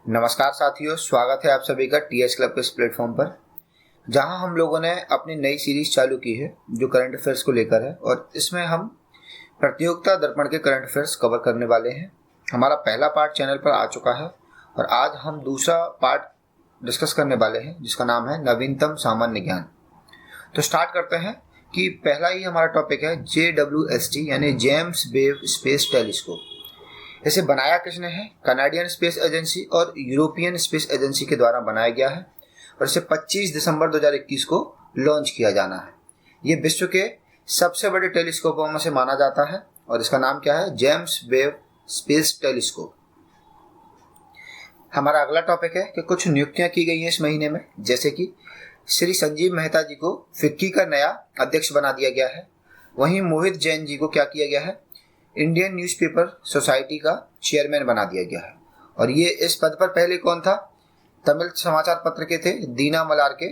नमस्कार साथियों, स्वागत है आप सभी का टीएस क्लब के इस प्लेटफॉर्म पर, जहां हम लोगों ने अपनी नई सीरीज चालू की है जो करंट अफेयर्स को लेकर है। और इसमें हम प्रतियोगिता दर्पण के करंट अफेयर्स कवर करने वाले हैं। हमारा पहला पार्ट चैनल पर आ चुका है और आज हम दूसरा पार्ट डिस्कस करने वाले हैं जिसका नाम है नवीनतम सामान्य ज्ञान। तो स्टार्ट करते हैं कि पहला ही हमारा टॉपिक है JWST यानी जेम्स वेब स्पेस टेलीस्कोप। इसे बनाया किसने है? कनाडियन स्पेस एजेंसी और यूरोपियन स्पेस एजेंसी के द्वारा बनाया गया है और इसे 25 दिसंबर 2021 को लॉन्च किया जाना है। ये विश्व के सबसे बड़े टेलीस्कोपों में से माना जाता है और इसका नाम क्या है? James Webb space telescope. हमारा अगला टॉपिक है कि कुछ नियुक्तियां की गई हैं इस महीने में, जैसे कि श्री संजीव मेहता जी को फिक्की का नया अध्यक्ष बना दिया गया है। वहीं मोहित जैन जी को क्या किया गया है? इंडियन न्यूज़पेपर सोसाइटी का चेयरमैन बना दिया गया है। और ये इस पद पर पहले कौन था? तमिल समाचार पत्र के थे दीना मलार के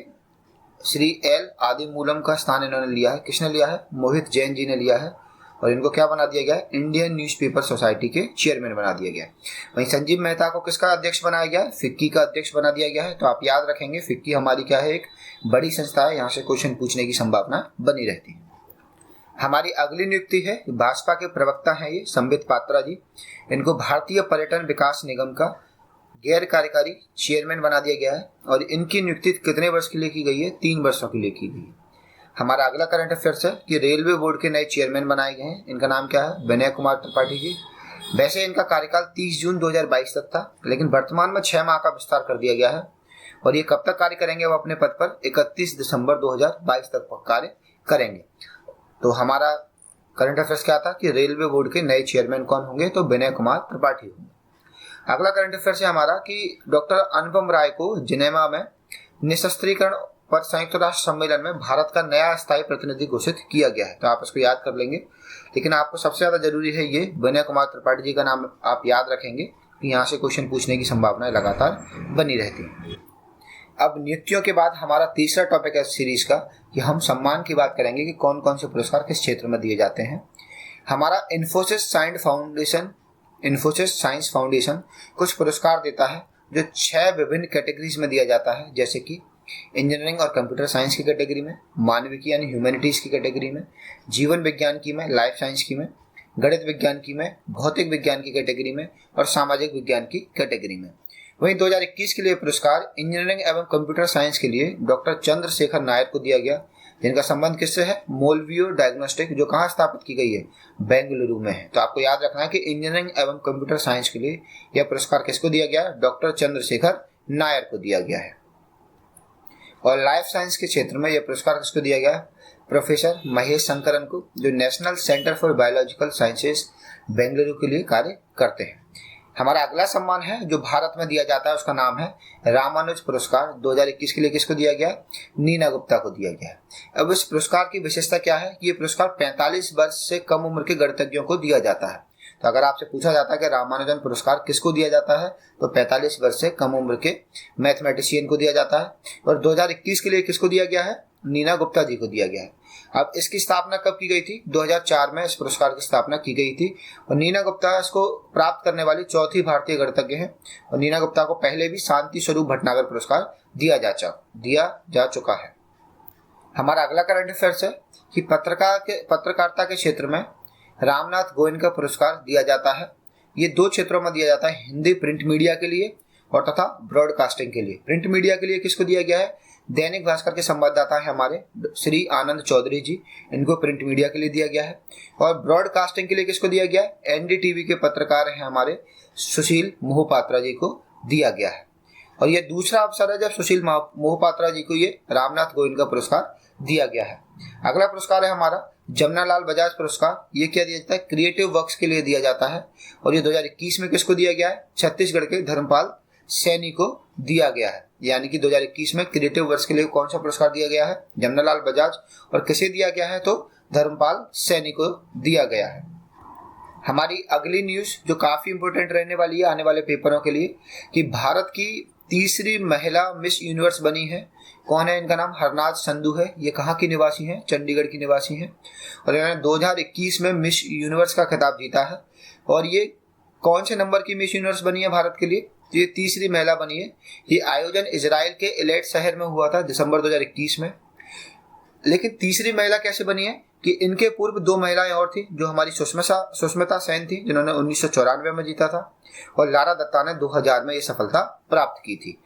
श्री एल आदिमूलम का स्थान इन्होंने लिया है। किसने लिया है? मोहित जैन जी ने लिया है और इनको क्या बना दिया गया है? इंडियन न्यूज़पेपर सोसाइटी के चेयरमैन बना दिया गया है। वहीं संजीव मेहता को किसका अध्यक्ष बनाया गया है? फिक्की का अध्यक्ष बना दिया गया है। तो आप याद रखेंगे, फिक्की हमारी क्या है? एक बड़ी संस्था है, यहाँ से क्वेश्चन पूछने की संभावना बनी रहती है। हमारी अगली नियुक्ति है भाजपा के प्रवक्ता हैं ये संबित पात्रा जी। इनको भारतीय पर्यटन विकास निगम का गैर कार्यकारी चेयरमैन बना दिया गया है और इनकी नियुक्ति कितने वर्ष के लिए की गई है? 3 वर्षों के लिए की गई है। हमारा अगला करंट अफेयर्स है कि रेलवे बोर्ड के नए चेयरमैन बनाए गए हैं। इनका नाम क्या है? विनय कुमार त्रिपाठी जी। वैसे इनका कार्यकाल 30 जून 2022 तक था, लेकिन वर्तमान में 6 माह का विस्तार कर दिया गया है। और ये कब तक कार्य करेंगे? वो अपने पद पर 31 दिसंबर 2022 तक कार्य करेंगे। तो हमारा करंट अफेयर्स क्या था कि रेलवे बोर्ड के नए चेयरमैन कौन होंगे? तो विनय कुमार त्रिपाठी होंगे। अगला करंट अफेयर्स है हमारा कि डॉक्टर अनुपम राय को जिनेवा में निशस्त्रीकरण पर संयुक्त राष्ट्र सम्मेलन में भारत का नया स्थायी प्रतिनिधि घोषित किया गया है। तो आप इसको याद कर लेंगे, लेकिन आपको सबसे ज्यादा जरूरी है ये विनय कुमार त्रिपाठी जी का नाम आप याद रखेंगे कि यहाँ से क्वेश्चन पूछने की संभावनाएं लगातार बनी रहती है। अब नियुक्तियों के बाद हमारा तीसरा टॉपिक है सीरीज का कि हम सम्मान की बात करेंगे कि कौन कौन से पुरस्कार किस क्षेत्र में दिए जाते हैं। हमारा इन्फोसिस साइंस फाउंडेशन कुछ पुरस्कार देता है जो 6 विभिन्न कैटेगरीज में दिया जाता है, जैसे कि इंजीनियरिंग और कंप्यूटर साइंस की कैटेगरी में, मानविकी यानी ह्यूमैनिटीज की कैटेगरी में, जीवन विज्ञान की में, लाइफ साइंस की में, गणित विज्ञान की में, भौतिक विज्ञान की कैटेगरी में और सामाजिक विज्ञान की कैटेगरी में। वहीं 2021 के लिए पुरस्कार इंजीनियरिंग एवं कंप्यूटर साइंस के लिए डॉक्टर चंद्रशेखर नायर को दिया गया, जिनका संबंध किससे है? मोलवियो डायग्नोस्टिक, जो कहाँ स्थापित की गई है? बेंगलुरु में है। तो आपको याद रखना है कि इंजीनियरिंग एवं कंप्यूटर साइंस के लिए यह पुरस्कार किसको दिया गया है? डॉक्टर चंद्रशेखर नायर को दिया गया है। और लाइफ साइंस के क्षेत्र में यह पुरस्कार किसको दिया गया है? प्रोफेसर महेश शंकरन को, जो national centre for biological sciences Bengaluru के लिए कार्य करते हैं। हमारा अगला सम्मान है जो भारत में दिया जाता है, उसका नाम है रामानुज पुरस्कार। 2021 के लिए किसको दिया गया? नीना गुप्ता को दिया गया। अब इस पुरस्कार की विशेषता क्या है कि ये पुरस्कार 45 वर्ष से कम उम्र के गणितज्ञों को दिया जाता है। तो अगर आपसे पूछा जाता है कि रामानुजन पुरस्कार किसको दिया जाता है, तो 45 वर्ष से कम उम्र के मैथमेटिशियन को दिया जाता है। और 2021 के लिए किसको दिया गया है? नीना गुप्ता जी को दिया गया है। अब इसकी स्थापना कब की गई थी? 2004 में इस पुरस्कार की स्थापना की गई थी और नीना गुप्ता इसको प्राप्त करने वाली चौथी भारतीय गणितज्ञ हैं। और नीना गुप्ता को पहले भी शांति स्वरूप भटनागर पुरस्कार दिया जा चुका है। हमारा अगला करंट अफेयर्स है कि पत्रकारिता के क्षेत्र में रामनाथ गोयनका पुरस्कार दिया जाता है। ये 2 क्षेत्रों में दिया जाता है, हिंदी प्रिंट मीडिया के लिए और तथा ब्रॉडकास्टिंग के लिए। प्रिंट मीडिया के लिए किसको दिया गया है? दैनिक भास्कर के संवाददाता है हमारे श्री आनंद चौधरी जी, इनको प्रिंट मीडिया के लिए दिया गया है। और ब्रॉडकास्टिंग के लिए किसको दिया गया है? एनडीटीवी के पत्रकार हैं हमारे सुशील मोहपात्रा जी को दिया गया है। और ये दूसरा अवसर है जब सुशील मोहपात्रा जी को ये रामनाथ गोयनका पुरस्कार दिया गया है। अगला पुरस्कार है हमारा जमनालाल बजाज पुरस्कार। ये क्या दिया जाता है? क्रिएटिव वर्क्स के लिए दिया जाता है और ये 2021 में किसको दिया गया है? छत्तीसगढ़ के धर्मपाल सैनी को दिया गया है। यानी कि 2021 में क्रिएटिव वर्क्स के लिए कौन सा पुरस्कार दिया गया है? जमनालाल बजाज। और किसे दिया गया है? तो धर्मपाल सैनी को दिया गया है। हमारी अगली न्यूज जो काफी इंपोर्टेंट रहने वाली है आने वाले पेपरों के लिए कि भारत की तीसरी महिला मिस यूनिवर्स बनी है। कौन है? इनका नाम हरनाज संधू है। ये कहाँ की निवासी हैं? चंडीगढ़ की निवासी हैं और इन्होंने 2021 में मिस यूनिवर्स का खिताब जीता है। और ये कौन से नंबर की मिस यूनिवर्स बनी है भारत के लिए? तो ये तीसरी महिला बनी है। ये आयोजन इजराइल के इलेट शहर में हुआ था दिसंबर 2021 में। लेकिन तीसरी महिला कैसे बनी है कि इनके पूर्व 2 महिलाएं और थी, जो हमारी सुष्मिता सेन थी जिन्होंने 1994 में जीता था, और लारा दत्ता ने 2000 में ये सफलता प्राप्त की थी।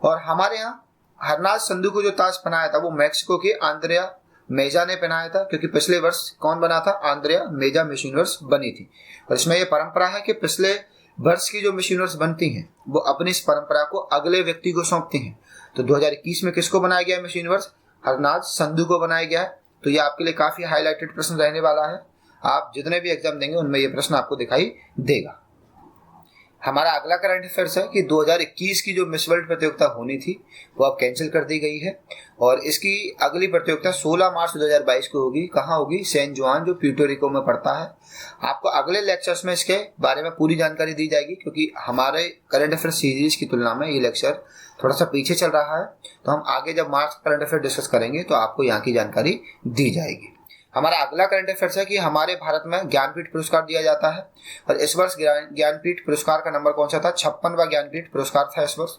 और हमारे यहाँ हरनाज संधू को जो ताज पहनाया था वो मैक्सिको के आंद्रेया मेजा ने पहनाया था, क्योंकि पिछले वर्ष कौन बना था? आंद्रेया मेजा मिस यूनिवर्स बनी थी। और इसमें यह परंपरा है कि पिछले वर्ष की जो मिस यूनिवर्स बनती हैं वो अपनी इस परंपरा को अगले व्यक्ति को सौंपती हैं। तो 2021 में किसको बनाया गया मिस यूनिवर्स? हरनाज संधू को बनाया गया है। तो ये आपके लिए काफी हाईलाइटेड प्रश्न रहने वाला है। आप जितने भी एग्जाम देंगे उनमें ये प्रश्न आपको दिखाई देगा। हमारा अगला करंट अफेयर्स है कि 2021 की जो मिस वर्ल्ड प्रतियोगिता होनी थी वो अब कैंसिल कर दी गई है, और इसकी अगली प्रतियोगिता 16 मार्च 2022 को होगी। कहाँ होगी? सैन जुआन, जो प्यूर्टो रिको में पड़ता है। आपको अगले लेक्चर्स में इसके बारे में पूरी जानकारी दी जाएगी, क्योंकि हमारे करंट अफेयर सीरीज की तुलना में ये लेक्चर थोड़ा सा पीछे चल रहा है। तो हम आगे जब मार्च करंट अफेयर डिस्कस करेंगे तो आपको यहाँ की जानकारी दी जाएगी। हमारा अगला करंट अफेयर्स है कि हमारे भारत में ज्ञानपीठ पुरस्कार दिया जाता है, और इस वर्ष ज्ञानपीठ पुरस्कार का नंबर कौन सा था? 56वां ज्ञानपीठ पुरस्कार था इस वर्ष।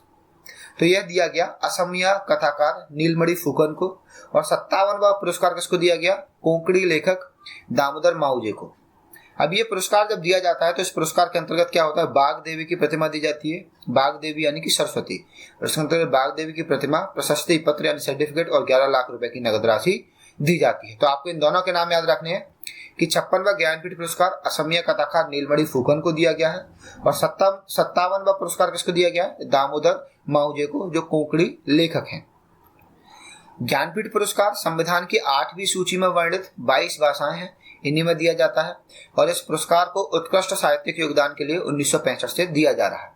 तो यह दिया गया असमिया कथाकार नीलमणि फुकन को, और 57वां पुरस्कार किसको दिया गया? कोंकणी लेखक दामोदर माउजे को। अब ये पुरस्कार जब दिया जाता है तो इस पुरस्कार के अंतर्गत क्या होता है? बाघ देवी की प्रतिमा दी जाती है। बाघ देवी यानी कि सरस्वती, इसके अंतर्गत बाघ देवी की प्रतिमा, प्रशस्ति पत्र यानी सर्टिफिकेट और 11 लाख रुपए की नगद राशि दी जाती है। तो आपको इन दोनों के नाम याद रखने हैं कि 56वां ज्ञानपीठ पुरस्कार असमिया कथाकार नीलमणि फुकन को दिया गया है, और 57वां पुरस्कार किसको दिया गया है? दामोदर माउजे को, जो कोंकणी लेखक हैं। ज्ञानपीठ पुरस्कार संविधान की 8वीं सूची में वर्णित 22 भाषाएं हैं, इन्हीं में दिया जाता है, और इस पुरस्कार को उत्कृष्ट साहित्यिक योगदान के लिए 1965 से दिया जा रहा है।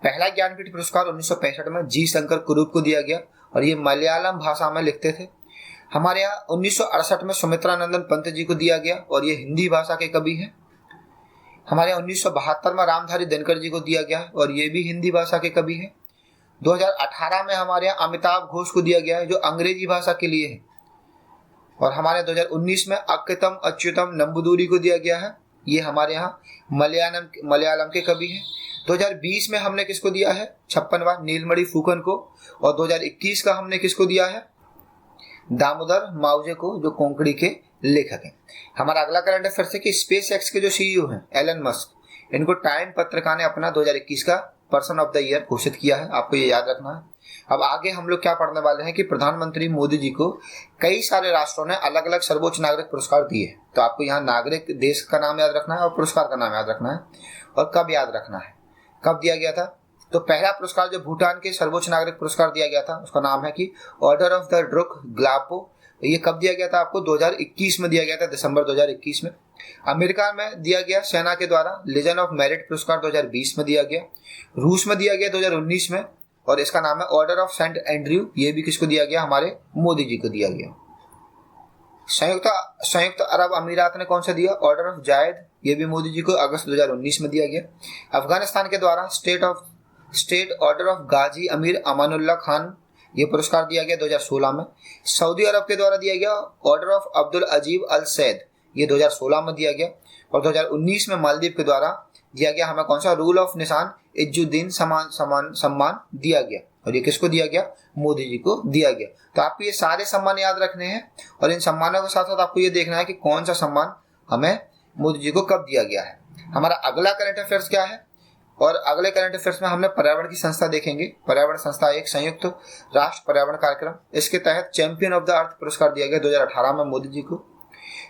पहला ज्ञानपीठ पुरस्कार 1965 में जी शंकर कुरूप को दिया गया, और ये मलयालम भाषा में लिखते थे। हमारे यहाँ 1968 में सुमित्रा नंदन पंत जी को दिया गया, और ये हिंदी भाषा के कवि हैं। हमारे यहाँ 1972 में रामधारी दिनकर जी को दिया गया, और ये भी हिंदी भाषा के कवि हैं। 2018 में हमारे यहाँ अमिताभ घोष को दिया गया है, जो अंग्रेजी भाषा के लिए है। और हमारे 2019 में अक्कितम अच्युतम नंबूदुरी को दिया गया है, ये हमारे यहाँ मलयालम के कवि हैं। 2020 में हमने किसको दिया है? 56वां नीलमणि फुकन को, और 2021 का हमने किसको दिया है? दामोदर माउजे को, जो कोंकणी के लेखक हैं। हमारा अगला करंट अफेयर्स है कि स्पेस एक्स के जो सीईओ हैं एलन मस्क, इनको टाइम पत्रिका ने अपना 2021 का पर्सन ऑफ द ईयर घोषित किया है। आपको ये याद रखना है। अब आगे हम लोग क्या पढ़ने वाले हैं कि प्रधानमंत्री मोदी जी को कई सारे राष्ट्रों ने अलग अलग सर्वोच्च नागरिक पुरस्कार दिए हैं। तो आपको यहाँ नागरिक देश का नाम याद रखना है और पुरस्कार का नाम याद रखना है, और कब याद रखना है, कब दिया गया था। तो पहला पुरस्कार जो भूटान के सर्वोच्च नागरिक पुरस्कार दिया गया था उसका नाम है कि ऑर्डर ऑफ द ड्रुक ग्लापो। ये कब दिया गया था? आपको 2021 में दिया गया था, दिसंबर 2021 में। अमेरिका में दिया गया सेना के द्वारा लीजन ऑफ मेरिट पुरस्कार 2020 में दिया गया। रूस में दिया गया 2019 में, और इसका नाम है ऑर्डर ऑफ सेंट एंड्रयू। ये भी किसको दिया गया? हमारे मोदी जी को दिया गया। संयुक्त अरब अमीरात ने कौन सा दिया? Order of Zayed. ये भी मोदी जी को अगस्त 2019 में दिया गया। अफगानिस्तान के द्वारा स्टेट ऑर्डर ऑफ गाजी अमीर अमानुल्लाह खान, ये पुरस्कार दिया गया 2016 में। सऊदी अरब के द्वारा दिया गया ऑर्डर ऑफ अब्दुल अजीब अल सैद, ये 2016 में दिया गया। और 2019 में मालदीव के द्वारा दिया गया हमें कौन सा? रूल ऑफ निशान इज्जुद्दीन सम्मान दिया गया, और ये किसको दिया गया? मोदी जी को दिया गया। तो आपको ये सारे सम्मान याद रखने हैं, और इन सम्मानों के साथ साथ आपको ये देखना है कि कौन सा सम्मान हमें मोदी जी को कब दिया गया है। हमारा अगला करंट अफेयर्स क्या है? और अगले करंट अफेयर्स में हमने पर्यावरण की संस्था देखेंगे। पर्यावरण संस्था एक संयुक्त राष्ट्र पर्यावरण कार्यक्रम, इसके तहत चैंपियन ऑफ द अर्थ पुरस्कार दिया गया 2018 में मोदी जी को।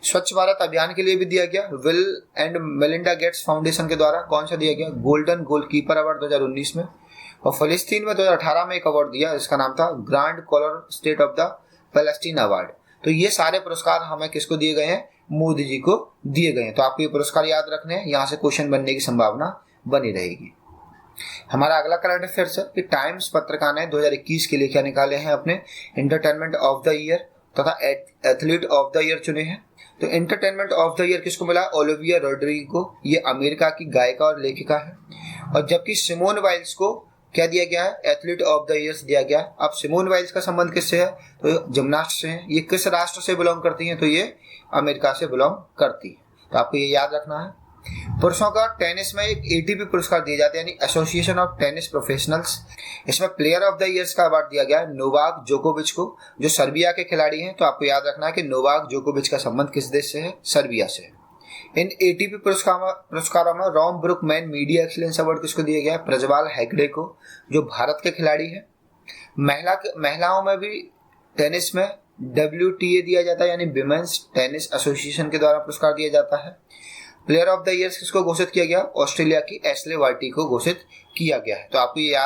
स्वच्छ भारत अभियान के लिए भी दिया गया will and Melinda Gates foundation के द्वारा। कौन सा दिया गया? गोल्डन गोलकीपर अवार्ड 2019 में। और फिलिस्तीन में 2018 में एक अवार्ड दिया, इसका नाम था grand collar state of the Palestine award. तो ये सारे पुरस्कार हमें किसको दिए गए हैं? मोदी जी को दिए गए हैं। तो आपको ये पुरस्कार याद रखने हैं, यहाँ से क्वेश्चन बनने की संभावना बनी रहेगी। हमारा अगला करंट अफेयर्स है कि टाइम्स पत्रिका ने 2021 के लिए क्या निकाले हैं? अपने एंटरटेनमेंट ऑफ द ईयर तथा एथलीट ऑफ द ईयर चुने हैं। तो एंटरटेनमेंट ऑफ द ईयर किसको मिला? ओलिविया रोड्रिगो, ये अमेरिका की गायिका और लेखिका है। और जबकि सिमोन वाइल्स को क्या दिया गया है? एथलीट ऑफ द ईयर दिया गया। अब सिमोन वाइल्स का संबंध किससे है? तो जिम्नास्ट से है। ये किस राष्ट्र से बिलोंग करती हैं? तो ये अमेरिका से बिलोंग करती है। तो आपको ये याद रखना है। पुरुषों का टेनिस में एक एटीपी पुरस्कार दिए जाते हैं, यानी एसोसिएशन ऑफ टेनिस प्रोफेशनल्स। इसमें प्लेयर ऑफ द ईयर का अवार्ड दिया गया है नोवाक जोकोविच को, जो सर्बिया के खिलाड़ी हैं। तो आपको याद रखना है कि नोवाक जोकोविच का संबंध किस देश से है? सर्बिया से। इन एटीपी पुरस्कारों में Ron Brookman media excellence award किसको दिया गया है? प्रज्वाल हेगड़े को, जो भारत के खिलाड़ी हैं। महिलाओं में भी टेनिस में WTA दिया जाता है, यानी विमेंस टेनिस एसोसिएशन के द्वारा पुरस्कार दिया जाता है। प्लेयर ऑफ द ईयर किसको घोषित किया गया? ऑस्ट्रेलिया की एशले वार्टी को घोषित किया गया है। तो आपको ये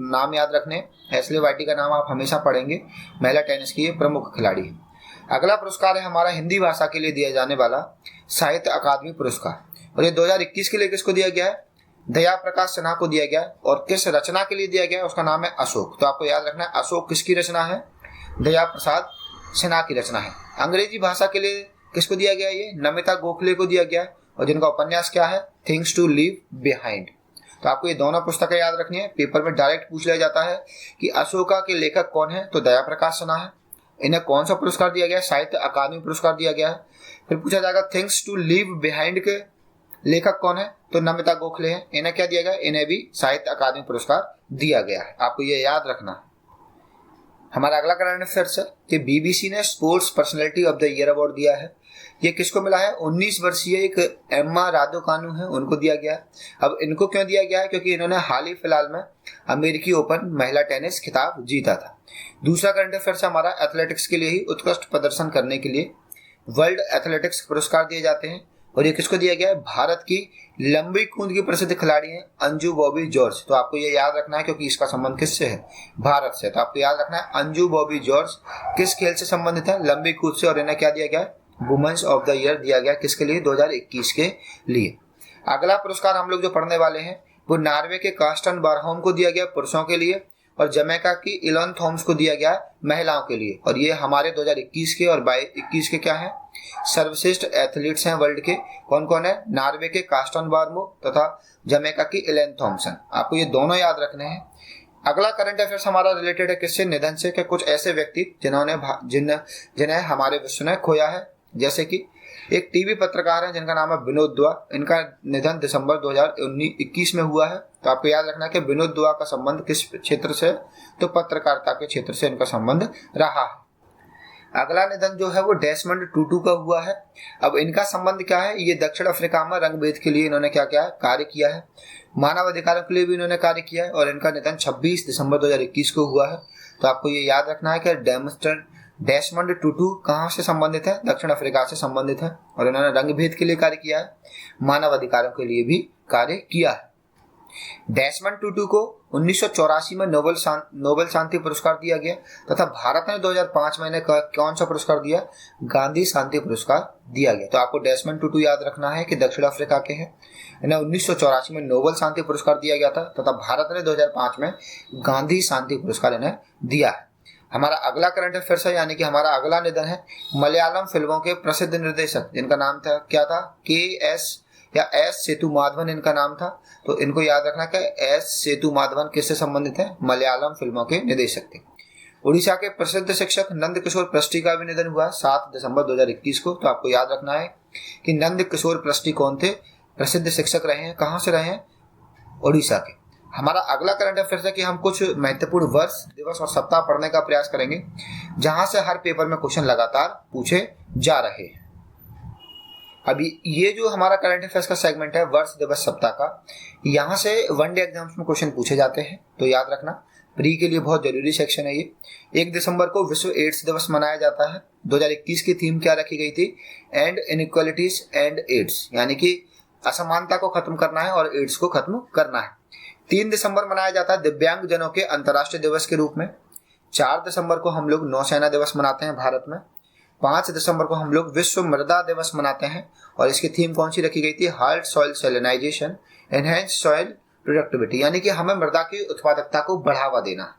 नाम याद रखने। एशले वार्टी का नाम आप हमेशा पढ़ेंगे, महिला टेनिस की ये प्रमुख खिलाड़ी है। अगला पुरस्कार है हमारा हिंदी भाषा के लिए दिया जाने वाला साहित्य अकादमी पुरस्कार, और ये 2021 के लिए किसको दिया गया है? दया प्रकाश सिन्हा को दिया गया है। और किस रचना के लिए दिया गया है? उसका नाम है अशोक। तो आपको याद रखना है अशोक किसकी रचना है? दया प्रसाद सिन्हा की रचना है। अंग्रेजी भाषा के लिए किसको दिया गया है? ये नमिता गोखले को दिया गया है, और जिनका उपन्यास क्या है? Things to leave behind. तो आपको ये दोनों पुस्तकें याद रखनी है। पेपर में डायरेक्ट पूछ लिया जाता है कि अशोका के लेखक कौन है? तो दया प्रकाश सिन्हा है। इन्हें कौन सा पुरस्कार दिया गया है? साहित्य अकादमी पुरस्कार दिया गया है। फिर पूछा जाएगा थिंग्स टू लीव बिहाइंड के लेखक कौन है? तो नमिता गोखले हैं। इन्हें क्या दिया गया? इन्हें भी साहित्य अकादमी पुरस्कार दिया गया है। आपको ये याद रखना है। हमारा अगला करंट अफेयर्स है कि बीबीसी ने sports personality of the year award दिया है। ये किसको मिला है? 19 वर्षीय एक एम्मा रादुकानु है, उनको दिया गया है। अब इनको क्यों दिया गया है? क्योंकि इन्होंने हाल ही फिलहाल में अमेरिकी ओपन महिला टेनिस खिताब जीता था। दूसरा करंट अफेयर्स हमारा एथलेटिक्स के लिए ही उत्कृष्ट प्रदर्शन करने के लिए वर्ल्ड एथलेटिक्स पुरस्कार दिए जाते हैं, और ये किसको दिया गया है? भारत की लंबी कूद की प्रसिद्ध खिलाड़ी हैं अंजू बॉबी जॉर्ज। तो आपको ये याद रखना है क्योंकि इसका संबंध किससे है? भारत से। तो आपको याद रखना है अंजू बॉबी जॉर्ज किस खेल से संबंधित है? लंबी कूद से। और इन्हें क्या दिया गया? वुमेन्स ऑफ द ईयर दिया गया। किसके लिए? 2021 के लिए। अगला पुरस्कार हम लोग जो पढ़ने वाले हैं वो नॉर्वे के कार्स्टन बारहोम को दिया गया पुरुषों के लिए, और जमैका की इलन थॉम्स को दिया गया महिलाओं के लिए। और ये हमारे 2021 के और 2021 के क्या है? सर्वश्रेष्ठ एथलीट्स हैं वर्ल्ड के। कौन कौन है? नॉर्वे के कार्स्टन बारहोम तथा जमैका की इलन थॉम्सन। आपको ये दोनों याद रखने हैं। अगला करंट अफेयर्स हमारा रिलेटेड है किससे? निधन से। कि कुछ ऐसे व्यक्ति जिन्हें हमारे विश्व ने खोया है, जैसे कि एक टीवी पत्रकार है जिनका नाम है विनोद दुआ। इनका निधन दिसंबर 2021 में हुआ है। तो आपको याद रखना है कि विनोद दुआ का संबंध किस क्षेत्र से? तो पत्रकारिता के क्षेत्र से इनका संबंध रहा है। अगला निधन जो है वो डेसमंड टूटू का हुआ है। अब इनका संबंध क्या है? ये दक्षिण अफ्रीका में रंगभेद के लिए इन्होंने क्या किया है? कार्य किया है। मानव अधिकारों के लिए भी इन्होंने कार्य किया है, और इनका निधन 26 दिसंबर 2021 को हुआ है। तो आपको ये याद रखना है कि डेसमंड टूटू कहाँ से संबंधित है? दक्षिण अफ्रीका से संबंधित है, और इन्होंने रंगभेद के लिए कार्य किया है, मानव अधिकारों के लिए भी कार्य किया है। डेसमंड टूटू को 1984 में नोबेल शांति पुरस्कार दिया गया, तथा भारत ने 2005 में इन्हें कौन सा पुरस्कार दिया? गांधी शांति पुरस्कार दिया गया। तो आपको डेसमंड टूटू याद रखना है कि दक्षिण अफ्रीका के हैं। इन्हें 1984 में नोबेल शांति पुरस्कार दिया गया था, तथा भारत ने 2005 में गांधी शांति पुरस्कार इन्हें दिया है। हमारा अगला करंट अफेयर्स है, यानी कि हमारा अगला निधन है मलयालम फिल्मों के प्रसिद्ध निर्देशक, जिनका नाम था क्या था? एस सेतु माधवन इनका नाम था। तो इनको याद रखना कि एस सेतु माधवन किससे संबंधित है? मलयालम फिल्मों के निर्देशक थे। उड़ीसा के प्रसिद्ध शिक्षक नंद किशोर पृष्टि का भी निधन हुआ 7 दिसंबर 2021 को। तो आपको याद रखना है कि नंद किशोर पृष्टि कौन थे? प्रसिद्ध शिक्षक रहे हैं। कहाँ से रहे हैं? उड़ीसा के। हमारा अगला करंट अफेयर्स है कि हम कुछ महत्वपूर्ण वर्ष, दिवस और सप्ताह पढ़ने का प्रयास करेंगे, जहां से हर पेपर में क्वेश्चन लगातार पूछे जा रहे हैं। अभी ये जो हमारा करंट अफेयर्स का सेगमेंट है वर्ष, दिवस, सप्ताह का, यहाँ से वनडे एग्जाम्स में क्वेश्चन पूछे जाते हैं। तो याद रखना, प्री के लिए बहुत जरूरी सेक्शन है ये। 1 दिसंबर को विश्व एड्स दिवस मनाया जाता है। 2021 की थीम क्या रखी गई थी? एंड इनइक्वालिटीज एंड एड्स, यानी कि असमानता को खत्म करना है और एड्स को खत्म करना है। 3 दिसंबर मनाया जाता है दिव्यांग जनों के अंतर्राष्ट्रीय दिवस के रूप में। 4 दिसंबर को हम लोग नौसेना दिवस मनाते हैं भारत में। 5 दिसंबर को हम लोग विश्व मृदा दिवस मनाते हैं, और इसकी थीम कौन सी रखी गई थी? Hard soil salinization, enhance soil productivity, यानी कि हमें मृदा की उत्पादकता को बढ़ावा देना।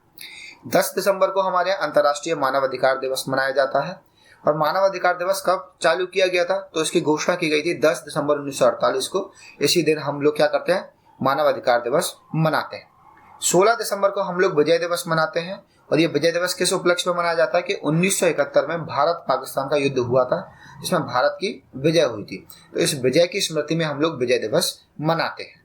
10 दिसंबर को हमारे यहाँ अंतर्राष्ट्रीय मानव अधिकार दिवस मनाया जाता है। और मानव अधिकार दिवस कब चालू किया गया था? तो इसकी घोषणा की गई थी 10 दिसंबर 1948 को। इसी दिन हम लोग क्या करते हैं? मानव अधिकार दिवस मनाते हैं। 16 दिसंबर को हम लोग विजय दिवस मनाते हैं, और ये विजय दिवस किस उपलक्ष्य में मनाया जाता है कि 1971 में भारत पाकिस्तान का युद्ध हुआ था, जिसमें भारत की विजय हुई थी। तो इस विजय की स्मृति में हम लोग विजय दिवस मनाते हैं।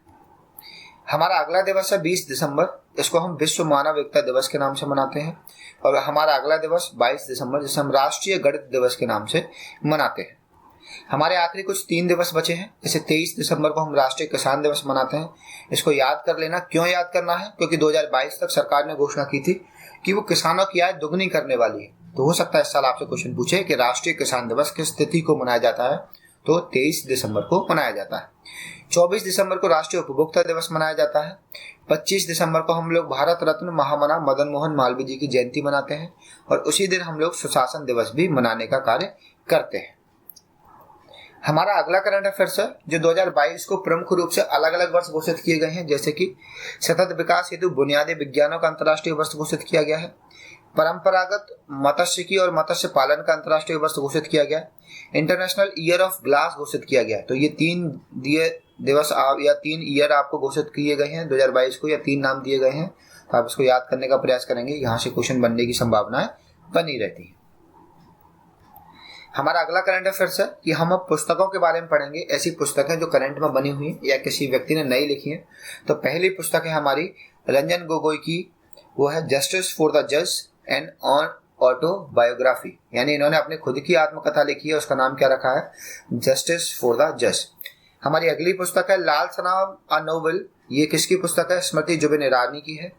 हमारा अगला दिवस है 20 दिसंबर, इसको हम विश्व मानव एकता दिवस के नाम से मनाते हैं। और हमारा अगला दिवस 22 दिसंबर, जिसे हम राष्ट्रीय गणित दिवस के नाम से मनाते हैं। हमारे आखिरी कुछ 3 दिवस बचे हैं। जैसे 23 दिसंबर को हम राष्ट्रीय किसान दिवस मनाते हैं। इसको याद कर लेना। क्यों याद करना है? क्योंकि 2022 तक सरकार ने घोषणा की थी कि वो किसानों की आय दुगनी करने वाली है। तो हो सकता है इस साल आपसे क्वेश्चन पूछे कि राष्ट्रीय किसान दिवस किस तिथि को मनाया जाता है, तो 23 दिसंबर को मनाया जाता है। 24 दिसंबर को राष्ट्रीय उपभोक्ता दिवस मनाया जाता है। 25 दिसंबर को हम लोग भारत रत्न महामना मदन मोहन मालवीय जी की जयंती मनाते हैं। और उसी दिन हम लोग सुशासन दिवस भी मनाने का कार्य करते हैं। हमारा अगला करंट अफेयर्स है जो 2022 को प्रमुख रूप से अलग अलग वर्ष घोषित किए गए हैं। जैसे कि सतत विकास हेतु बुनियादी विज्ञानों का अंतर्राष्ट्रीय वर्ष घोषित किया गया है। परंपरागत मत्स्यिकी और मत्स्य पालन का अंतर्राष्ट्रीय वर्ष घोषित किया गया है। इंटरनेशनल ईयर ऑफ ग्लास घोषित किया गया है। तो ये 3 दिवस या 3 ईयर आपको घोषित किए गए हैं 2022 को, या 3 नाम दिए गए हैं। तो आप इसको याद करने का प्रयास करेंगे, यहाँ से क्वेश्चन बनने की संभावनाएं बनी रहती है। हमारा अगला करंट अफेयर्स है कि हम अब पुस्तकों के बारे में पढ़ेंगे। ऐसी पुस्तकें जो करंट में बनी हुई या किसी व्यक्ति ने नई लिखी है। तो पहली पुस्तक है हमारी रंजन गोगोई की, वो है जस्टिस फॉर द जज एंड ऑन ऑटोबायोग्राफी, यानी इन्होंने अपनी खुद की आत्मकथा लिखी है। उसका नाम क्या रखा है? जस्टिस फॉर द जज। हमारी अगली पुस्तक है लाल सलाम अ नोवेल। ये किसकी पुस्तक है? स्मृति जुबिन ईरानी की है।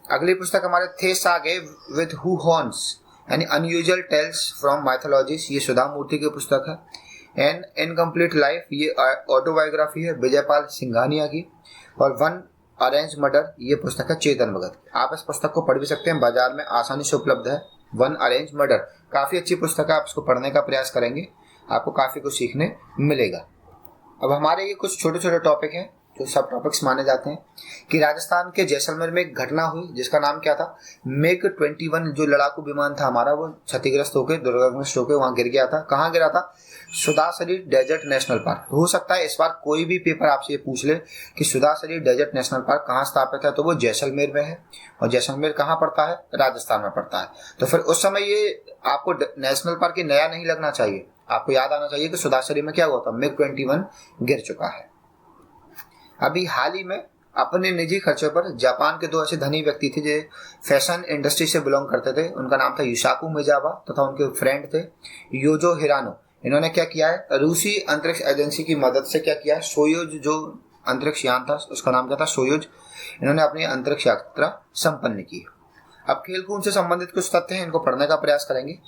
अगली पुस्तक हमारे थे सागे विद हु हॉर्न्स यानी अनयूजुअल टेल्स फ्रॉम माइथोलॉजीज, ये सुधा मूर्ति की पुस्तक है। एन इनकम्प्लीट लाइफ, ये ऑटोबायोग्राफी है विजयपाल सिंघानिया की। और वन अरेंज मर्डर, ये पुस्तक है चेतन भगत की। आप इस पुस्तक को पढ़ भी सकते हैं, बाजार में आसानी से उपलब्ध है। वन अरेंज मर्डर काफ़ी अच्छी पुस्तक है, आप इसको पढ़ने का प्रयास करेंगे, आपको काफ़ी कुछ सीखने मिलेगा। अब हमारे ये कुछ छोटे छोटे टॉपिक हैं जो सब टॉपिक्स माने जाते हैं कि राजस्थान के जैसलमेर में एक घटना हुई जिसका नाम क्या था? मेक 21 जो लड़ाकू विमान था हमारा, वो क्षतिग्रस्त होकर दुर्घटनाग्रस्त होकर वहां गिर गया था। कहाँ गिरा था? सुधासरी डेजर्ट नेशनल पार्क। हो सकता है इस बार कोई भी पेपर आपसे ये पूछ ले कि सुधासरी डेजर्ट नेशनल पार्क कहाँ स्थापित है, तो वो जैसलमेर में है। और जैसलमेर कहाँ पड़ता है? राजस्थान में पड़ता है। तो फिर उस समय ये आपको नेशनल पार्क नया नहीं लगना चाहिए, आपको याद आना चाहिए कि सुधासरी में क्या हुआ था? मिग 21 गिर चुका है। अभी हाल ही में अपने निजी खर्चों पर जापान के 2 ऐसे धनी व्यक्ति थे जो फैशन इंडस्ट्री से बिलोंग करते थे। उनका नाम था युसाकू मिजावा तथा उनके फ्रेंड थे योजो हिरानो। इन्होंने क्या किया है? रूसी अंतरिक्ष एजेंसी की मदद से क्या किया है? सोयुज जो अंतरिक्ष यान था उसका नाम क्या था? सोयुज। इन्होंने अपनी अंतरिक्ष यात्रा संपन्न की। अब खेलकूद से संबंधित कुछ तथ्य हैं, इनको पढ़ने का प्रयास करेंगे।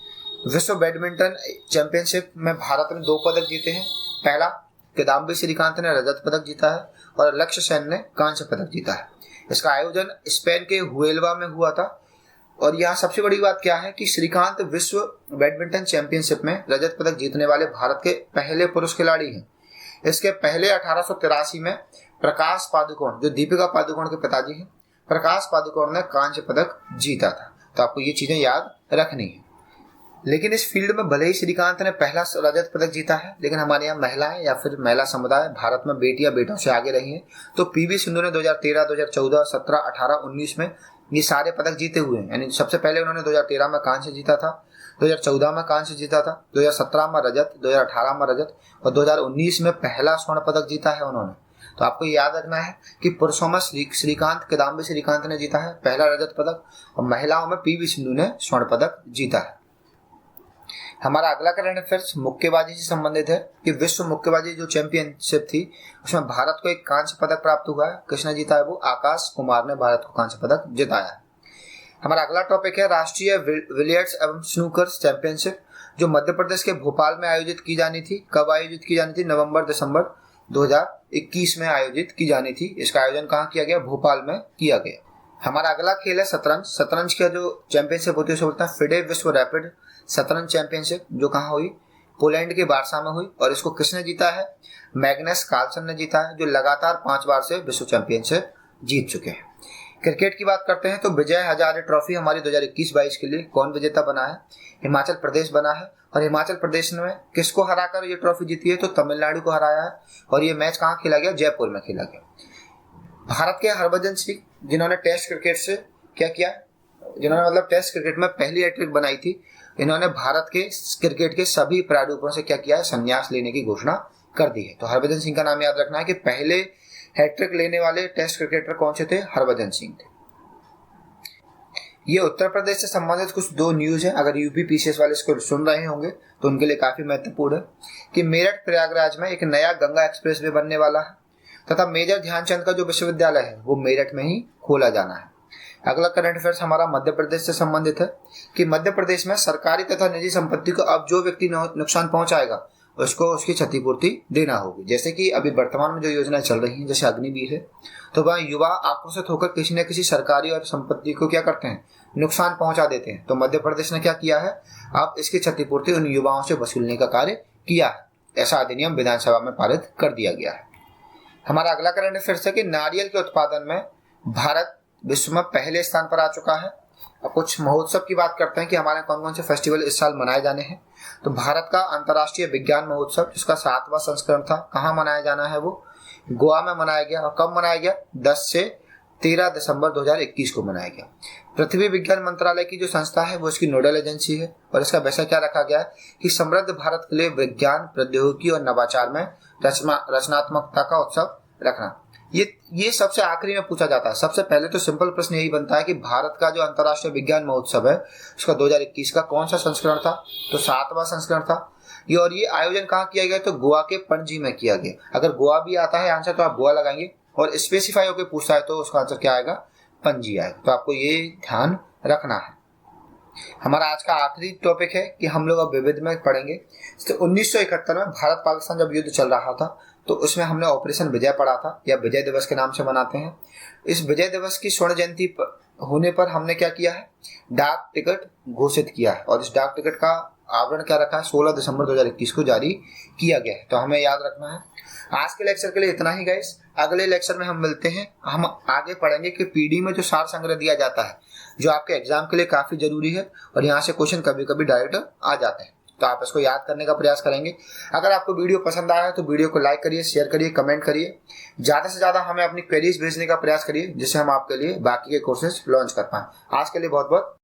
विश्व बैडमिंटन चैंपियनशिप में भारत ने 2 पदक जीते हैं। पहला, किदाम्बी श्रीकांत ने रजत पदक जीता है और लक्ष्य सेन ने कांस्य पदक जीता है। इसका आयोजन स्पेन के हुएल्वा में हुआ था। और यहाँ सबसे बड़ी बात क्या है कि श्रीकांत विश्व बैडमिंटन चैंपियनशिप में रजत पदक जीतने वाले भारत के पहले पुरुष खिलाड़ी हैं। इसके पहले 1883 में प्रकाश पादुकोण, जो दीपिका पादुकोण के पिताजी हैं, प्रकाश पादुकोण ने कांस्य पदक जीता था। तो आपको ये चीजें याद रखनी है। लेकिन इस फील्ड में भले ही श्रीकांत ने पहला रजत पदक जीता है, लेकिन हमारे यहाँ महिलाएं या फिर महिला समुदाय भारत में बेटियां बेटों से आगे रही हैं। तो पीवी सिंधु ने 2013, 2014, 17, 18, 19 में ये सारे पदक जीते हुए हैं। यानी सबसे पहले उन्होंने 2013 में कांस्य जीता था, 2014 में कांस्य जीता था, 2017 में रजत, 2018 में रजत और 2019 में पहला स्वर्ण पदक जीता है उन्होंने। तो आपको याद रखना है कि पुरुषों में श्रीकांत, किदाम्बी श्रीकांत ने जीता है पहला रजत पदक और महिलाओं में पीवी सिंधु ने स्वर्ण पदक जीता है। हमारा अगला करंट अफेयर्स मुक्केबाजी से संबंधित है कि विश्व मुक्केबाजी जो चैंपियनशिप थी उसमें भारत को एक कांस्य पदक प्राप्त हुआ है। किसने जीता है? वो आकाश कुमार ने भारत को कांस्य पदक जिताया है। हमारा अगला टॉपिक है राष्ट्रीय बिलियर्ड्स एवं स्नूकर्स चैंपियनशिप, जो मध्य प्रदेश के भोपाल में आयोजित की जानी थी। कब आयोजित की जानी थी? नवंबर-दिसंबर 2021 में आयोजित की जानी थी। इसका आयोजन कहाँ किया गया? भोपाल में किया गया। हमारा अगला खेल है शतरंज। शतरंज का जो चैंपियनशिप होती है उसे बोलते हैं फिडे विश्व रैपिड शतरंज चैंपियनशिप, जो कहाँ हुई? पोलैंड के वार्सा में हुई। और इसको किसने जीता है? मैग्नस कार्लसन ने जीता है, जो लगातार 5 बार से विश्व चैंपियनशिप जीत चुके हैं। क्रिकेट की बात करते हैं तो विजय हजारे ट्रॉफी हमारी 2021-22 के लिए कौन विजेता बना है? हिमाचल प्रदेश बना है। और हिमाचल प्रदेश ने किसको हराकर ये ट्रॉफी जीती है? तो तमिलनाडु को हराया है। और ये मैच कहाँ खेला गया? जयपुर में खेला गया। भारत के हरभजन सिंह, जिन्होंने टेस्ट क्रिकेट से क्या किया? जिन्होंने मतलब टेस्ट क्रिकेट में पहली हैट्रिक बनाई थी, इन्होंने भारत के क्रिकेट के सभी प्रारूपों से क्या किया है, संन्यास लेने की घोषणा कर दी है। तो हरभजन सिंह का नाम याद रखना है कि पहले हैट्रिक लेने वाले टेस्ट क्रिकेटर कौन से थे, हरभजन सिंह थे। ये उत्तर प्रदेश से संबंधित कुछ 2 न्यूज है, अगर यूपी पीसीएस वाले इसको सुन रहे होंगे तो उनके लिए काफी महत्वपूर्ण है कि मेरठ प्रयागराज में एक नया गंगा एक्सप्रेस वे बनने वाला है तथा मेजर ध्यानचंद का जो विश्वविद्यालय है वो मेरठ में ही खोला जाना है। अगला करंट अफेयर्स हमारा मध्य प्रदेश से संबंधित है कि मध्य प्रदेश में सरकारी तथा निजी संपत्ति को अब जो व्यक्ति नुकसान पहुंचाएगा उसको उसकी क्षतिपूर्ति देना होगी। जैसे कि अभी वर्तमान में जो योजनाएं चल रही हैं जैसे अग्निवीर है, तो वह युवा आक्रोशित होकर किसी न किसी सरकारी और संपत्ति को क्या करते हैं, नुकसान पहुंचा देते हैं। तो मध्य प्रदेश ने क्या किया है, अब इसकी क्षतिपूर्ति उन युवाओं से वसूलने का कार्य किया है। ऐसा अधिनियम विधानसभा में पारित कर दिया गया है। हमारा अगला करंट अफेयर्स है कि नारियल के उत्पादन में भारत विश्व में पहले स्थान पर आ चुका है। अब कुछ महोत्सव की बात करते हैं कि हमारे कौन कौन से फेस्टिवल इस साल मनाए जाने हैं। तो भारत का अंतर्राष्ट्रीय विज्ञान महोत्सव जिसका 7वां संस्करण था, कहाँ मनाया जाना है, वो गोवा में मनाया गया। और कब मनाया गया, 10 से 13 दिसंबर 2021 को मनाया गया। पृथ्वी विज्ञान मंत्रालय की जो संस्था है वो इसकी नोडल एजेंसी है और इसका विषय क्या रखा गया है कि समृद्ध भारत के लिए विज्ञान, प्रौद्योगिकी और नवाचार में रचनात्मकता का उत्सव रखना। ये सबसे आखिरी में पूछा जाता है। सबसे पहले तो सिंपल प्रश्न यही बनता है कि भारत का जो अंतर्राष्ट्रीय विज्ञान महोत्सव है उसका 2021 का कौन सा संस्करण था, तो 7वां संस्करण था ये। और ये आयोजन कहाँ किया गया, तो गोवा के पणजी में किया गया। अगर गोवा भी आता है आंसर तो आप गोवा लगाएंगे, और स्पेसिफाई होकर पूछता है तो उसका आंसर क्या आएगा, पणजी आएगा। तो आपको ये ध्यान रखना है। हमारा आज का आखिरी टॉपिक है कि हम लोग अब विविध में पढ़ेंगे। तो 1971 में भारत पाकिस्तान जब युद्ध चल रहा था तो उसमें हमने ऑपरेशन विजय पढ़ा था, या विजय दिवस के नाम से मनाते हैं। इस विजय दिवस की स्वर्ण जयंती होने पर हमने क्या किया है, डाक टिकट घोषित किया है। और इस डाक टिकट का आवरण क्या रखा है, 16 दिसंबर 2021 को जारी किया गया है। तो हमें याद रखना है। आज के लेक्चर के लिए इतना ही गाइस। अगले लेक्चर में हम मिलते हैं। हम आगे पढ़ेंगे कि पीडी में जो सार संग्रह दिया जाता है जो आपके एग्जाम के लिए काफी जरूरी है, और यहाँ से क्वेश्चन कभी कभी डायरेक्ट आ जाते हैं, तो आप इसको याद करने का प्रयास करेंगे। अगर आपको वीडियो पसंद आया है तो वीडियो को लाइक करिए, शेयर करिए, कमेंट करिए। ज़्यादा से ज़्यादा हमें अपनी क्वेरीज भेजने का प्रयास करिए जिससे हम आपके लिए बाकी के कोर्सेज लॉन्च कर पाएं। आज के लिए बहुत बहुत